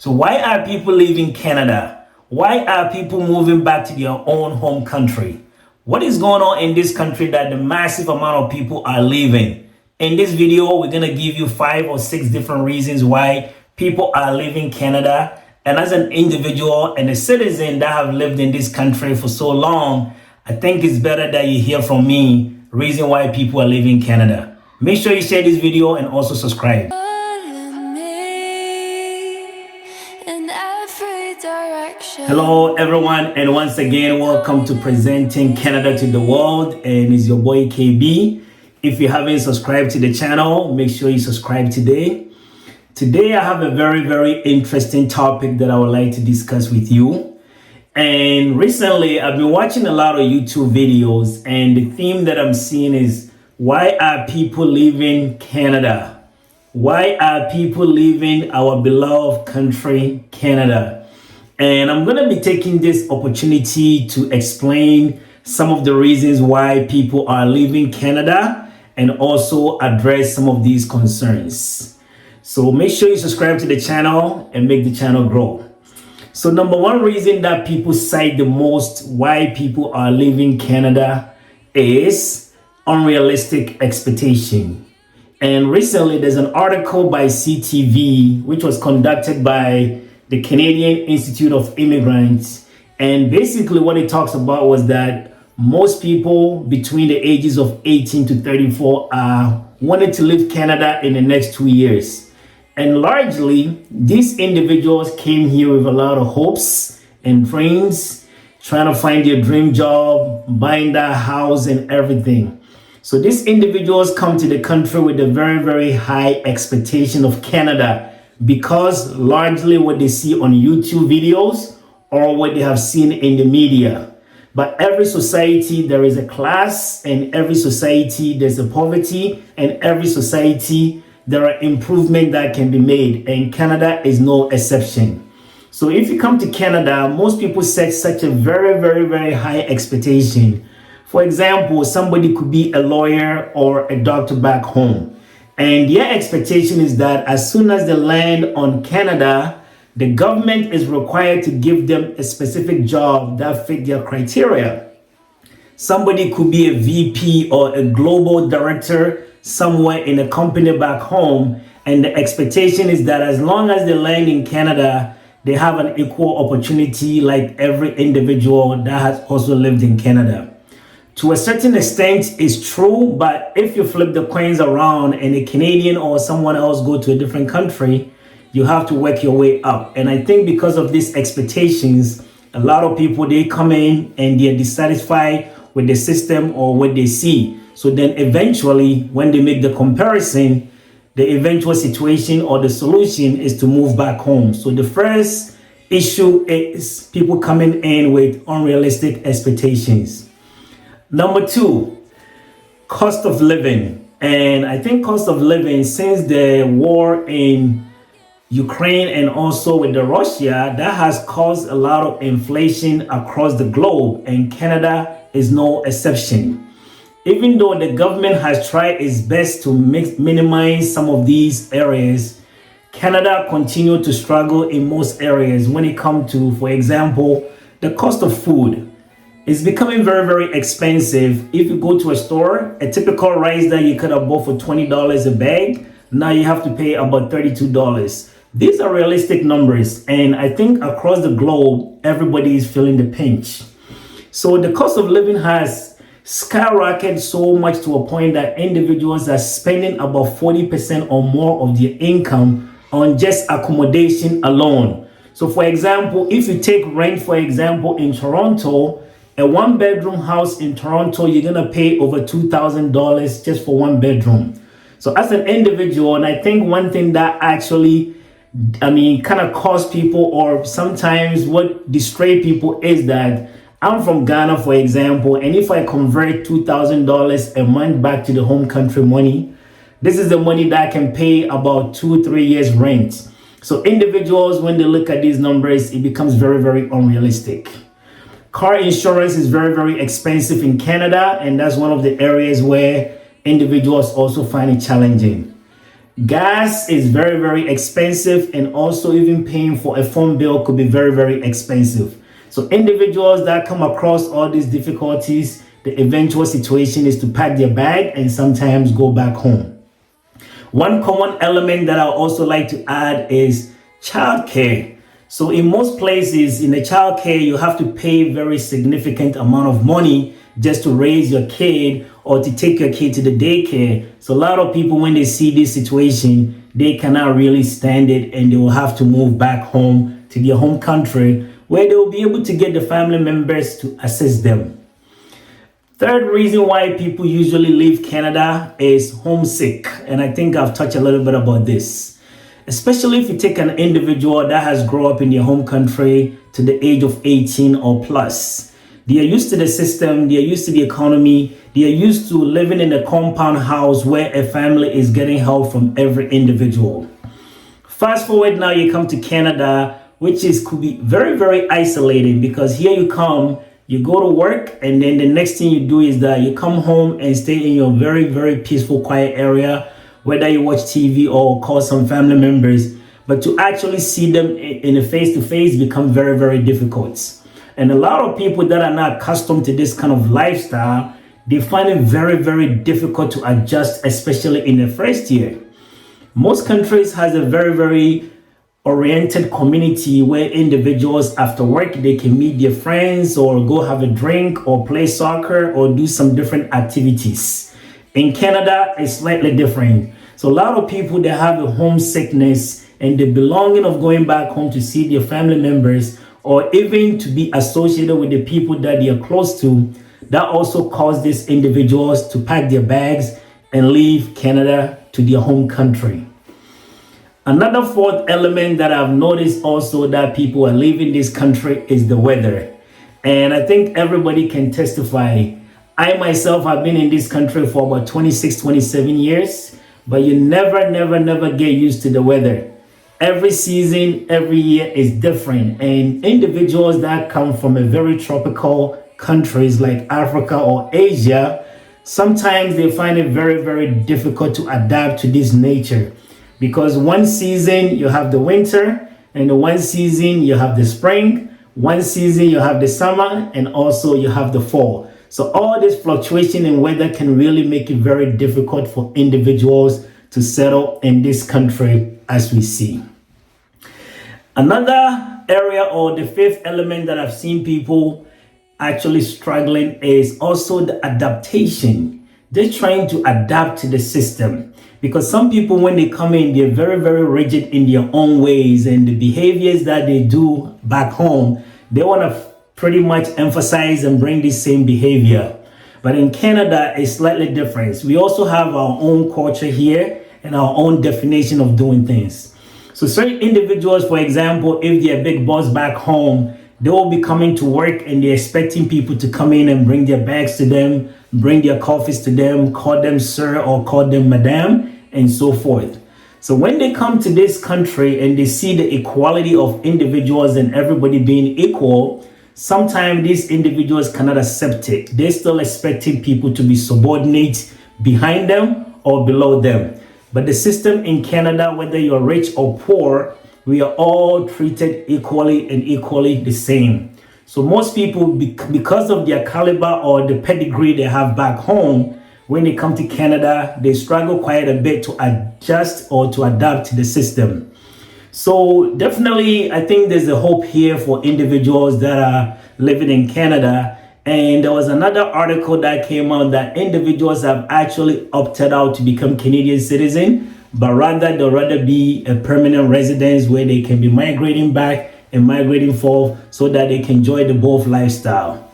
So why are people leaving Canada? Why are people moving back to their own home country? What is going on in this country that the massive amount of people are leaving? In this video, we're going to give you 5 or 6 different reasons why people are leaving Canada. And as an individual and a citizen that have lived in this country for so long, I think it's better that you hear from me reason why people are leaving Canada. Make sure you share this video and also subscribe. Hello everyone, and once again welcome to Presenting Canada to the World, and it's your boy KB. If you haven't subscribed to the channel, make sure you subscribe today. Today I have a very interesting topic that I would like to discuss with you. And recently I've been watching a lot of YouTube videos, and the theme that I'm seeing is, why are people leaving Canada? Why are people leaving our beloved country, Canada? And I'm going to be taking this opportunity to explain some of the reasons why people are leaving Canada and also address some of these concerns. So make sure you subscribe to the channel and make the channel grow. So number one reason that people cite the most why people are leaving Canada is unrealistic expectation. And recently there's an article by CTV which was conducted by the Canadian Institute of Immigrants, and basically what it talks about was that most people between the ages of 18 to 34 are wanting to leave Canada in the next 2 years. And largely, these individuals came here with a lot of hopes and dreams, trying to find their dream job, buying that house and everything. So these individuals come to the country with a very high expectation of Canada, because largely what they see on YouTube videos or what they have seen in the media. But every society there is a class, and every society there's a poverty, and every society there are improvements that can be made, and Canada is no exception. So if you come to Canada, most people set such a very high expectation. For example, somebody could be a lawyer or a doctor back home, and their expectation is that as soon as they land on Canada, the government is required to give them a specific job that fit their criteria. Somebody could be a VP or a global director somewhere in a company back home, and the expectation is that as long as they land in Canada, they have an equal opportunity like every individual that has also lived in Canada. To a certain extent, it's true, but if you flip the coins around and a Canadian or someone else go to a different country, you have to work your way up. And I think because of these expectations, a lot of people, they come in and they're dissatisfied with the system or what they see. So then eventually, when they make the comparison, the eventual situation or the solution is to move back home. So the first issue is people coming in with unrealistic expectations. Number 2, cost of living. And I think cost of living, since the war in Ukraine and also with the Russia, that has caused a lot of inflation across the globe, and Canada is no exception. Even though the government has tried its best to minimize some of these areas, Canada continues to struggle in most areas when it comes to, for example, the cost of food. It's becoming very expensive. If you go to a store, a typical rice that you could have bought for $20 a bag, now you have to pay about $32. These are realistic numbers, and I think across the globe, everybody is feeling the pinch. So the cost of living has skyrocketed so much to a point that individuals are spending about 40% or more of their income on just accommodation alone. So for example, if you take rent, for example, in Toronto, a 1-bedroom house in Toronto, you're going to pay over $2,000 just for 1 bedroom. So as an individual, and I think one thing that actually, kind of cause people, or sometimes what distray people, is that I'm from Ghana, for example, and if I convert $2,000 a month back to the home country money, this is the money that I can pay about 2-3 years rent. So individuals, when they look at these numbers, it becomes very unrealistic. Car insurance is very expensive in Canada, and that's one of the areas where individuals also find it challenging. Gas is very, very expensive, and also even paying for a phone bill could be very, very expensive. So individuals that come across all these difficulties, the eventual situation is to pack their bag and sometimes go back home. One common element that I also like to add is childcare. So in most places in the childcare, you have to pay very significant amount of money just to raise your kid or to take your kid to the daycare. So a lot of people, when they see this situation, they cannot really stand it, and they will have to move back home to their home country where they will be able to get the family members to assist them. Third reason why people usually leave Canada is homesick. And I think I've touched a little bit about this. Especially if you take an individual that has grown up in their home country to the age of 18 or plus. They are used to the system, they are used to the economy, they are used to living in a compound house where a family is getting help from every individual. Fast forward now, you come to Canada, which could be very, very isolating, because here you come, you go to work, and then the next thing you do is that you come home and stay in your very, very peaceful, quiet area, whether you watch TV or call some family members. But to actually see them in a face-to-face become very, very difficult. And a lot of people that are not accustomed to this kind of lifestyle, they find it very, very difficult to adjust, especially in the first year. Most countries has a very, very oriented community where individuals after work, they can meet their friends or go have a drink or play soccer or do some different activities. In Canada, it's slightly different. So a lot of people, they have a homesickness and the belonging of going back home to see their family members, or even to be associated with the people that they are close to. That also caused these individuals to pack their bags and leave Canada to their home country. Another fourth element that I've noticed also that people are leaving this country is the weather. And I think everybody can testify. I myself have been in this country for about 26, 27 years, but you never get used to the weather. Every season, every year is different. And individuals that come from a very tropical countries like Africa or Asia, sometimes they find it very, very difficult to adapt to this nature. Because one season you have the winter, and the one season you have the spring, one season you have the summer, and also you have the fall. So all this fluctuation in weather can really make it very difficult for individuals to settle in this country, as we see. Another area, or the fifth element that I've seen people actually struggling, is also the adaptation. They're trying to adapt to the system. Because some people, when they come in, they're very, very rigid in their own ways, and the behaviors that they do back home, they want to pretty much emphasize and bring the same behavior. But in Canada, it's slightly different. We also have our own culture here and our own definition of doing things. So certain individuals, for example, if they're a big boss back home, they will be coming to work and they're expecting people to come in and bring their bags to them, bring their coffees to them, call them sir or call them madam, and so forth. So when they come to this country and they see the equality of individuals and everybody being equal, sometimes these individuals cannot accept it. They're still expecting people to be subordinate behind them or below them. But the system in Canada, whether you're rich or poor, we are all treated equally and equally the same. So most people, because of their caliber or the pedigree they have back home, when they come to Canada, they struggle quite a bit to adjust or to adapt to the system. So definitely, I think there's a hope here for individuals that are living in Canada. And there was another article that came out that individuals have actually opted out to become Canadian citizens, but rather they'll rather be a permanent residence where they can be migrating back and migrating forth so that they can enjoy the both lifestyle.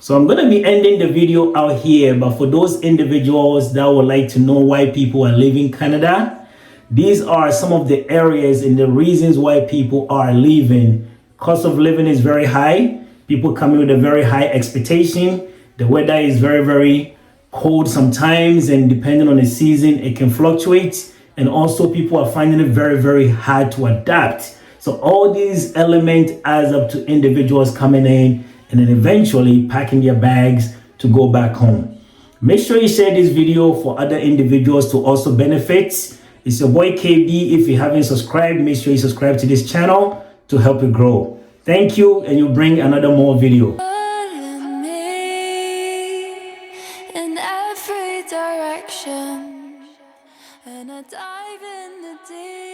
So I'm going to be ending the video out here, but for those individuals that would like to know why people are leaving Canada, these are some of the areas and the reasons why people are leaving. Cost of living is very high. People coming with a very high expectation. The weather is very, very cold sometimes, and depending on the season, it can fluctuate. And also people are finding it very, very hard to adapt. So all these elements adds up to individuals coming in and then eventually packing their bags to go back home. Make sure you share this video for other individuals to also benefit. It's your boy KB. If you haven't subscribed, make sure you subscribe to this channel to help it grow. Thank you, and you bring another more video. In every direction, and I dive in the deep.